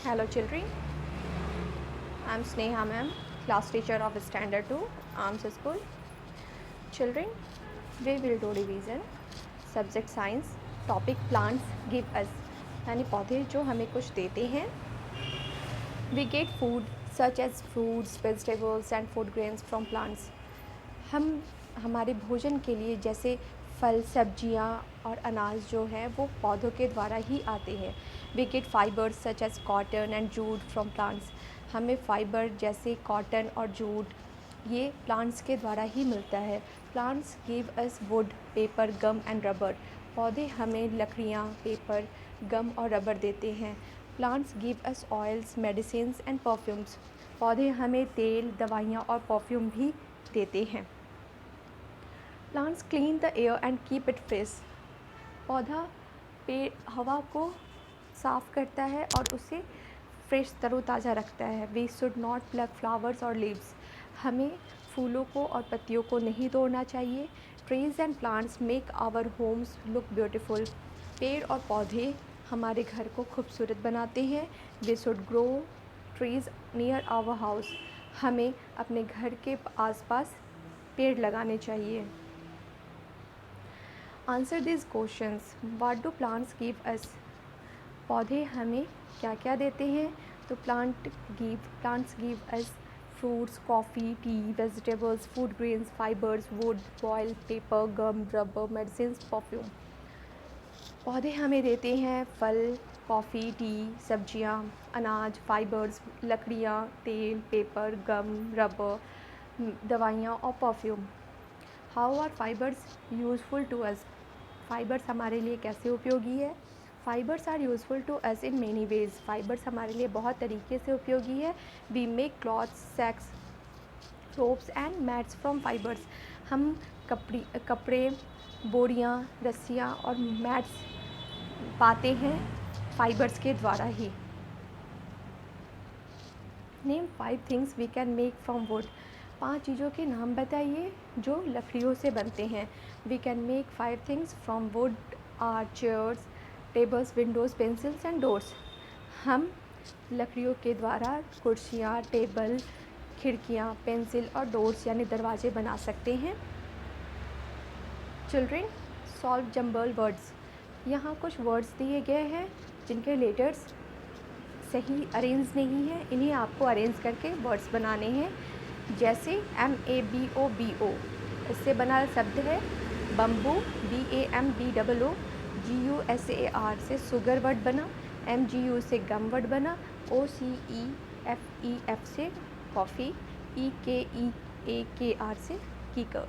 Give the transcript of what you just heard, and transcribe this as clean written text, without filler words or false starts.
Hello children, I am Sneha ma'am, class teacher of Standard 2, Arms School. Children, we will do revision. Subject Science, topic Plants give us, यानी पौधे जो हमें कुछ देते हैं. We get food such as fruits, vegetables and food grains from plants. हम हमारे भोजन के लिए जैसे फल, सब्जियां और अनाज जो हैं वो पौधों के द्वारा ही आते हैं. We get fibres such as cotton and jute from plants. हमें फाइबर जैसे कॉटन और जूट ये प्लांट्स के द्वारा ही मिलता है. Plants give us wood, paper, gum and rubber. पौधे हमें लकड़ियाँ, पेपर, गम और रबर देते हैं. Plants give us oils, medicines and perfumes. पौधे हमें तेल, दवाइयाँ और परफ्यूम भी देते हैं. Plants clean the air and keep it fresh. पौधा हवा को साफ़ करता है और उसे फ्रेश तरोताज़ा रखता है. We should not pluck flowers और लीव्स. हमें फूलों को और पत्तियों को नहीं तोड़ना चाहिए. Trees and plants make our homes look beautiful. पेड़ और पौधे हमारे घर को खूबसूरत बनाते हैं. We should grow trees near our house. हमें अपने घर के आसपास पेड़ लगाने चाहिए. Answer this questions. What do plants give us. पौधे हमें क्या क्या देते हैं. तो प्लांट्स गिव अस fruits, coffee, tea, vegetables, food grains, fibres, wood, oil, paper, gum, rubber, medicines, perfume. पौधे हमें देते हैं फल, कॉफ़ी, टी, सब्जियां, अनाज, फाइबर्स, लकड़ियाँ, तेल, पेपर, गम, रबर, दवाइयाँ और perfume. How are fibres useful to us. Fibres हमारे लिए कैसे उपयोगी है. Fibres are useful to us in many ways. Fibres हमारे लिए बहुत तरीके से उपयोगी है. We make clothes, sacks, ropes and mats from fibres. हम कपड़े, बोरियां, रस्सियाँ और मैट्स पाते हैं फाइबर्स के द्वारा ही. Name 5 things we can make from wood. 5 चीज़ों के नाम बताइए जो लकड़ियों से बनते हैं. We can make 5 things from wood are chairs, tables, windows, pencils and doors. हम लकड़ियों के द्वारा कुर्सियाँ, टेबल, खिड़कियाँ, पेंसिल और डोर्स यानी दरवाजे बना सकते हैं. Children, solve jumble words. यहाँ कुछ वर्ड्स दिए गए हैं जिनके लेटर्स सही अरेंज नहीं है. इन्हें आपको अरेंज करके वर्ड्स बनाने हैं. जैसे MABOBO, इससे बना शब्द है बम्बू. BAMBOO. GUSAR से शुगर वर्ड बना. MGU से गम वर्ड बना. OCEFEF से कॉफ़ी. EKEAKR से कीकर.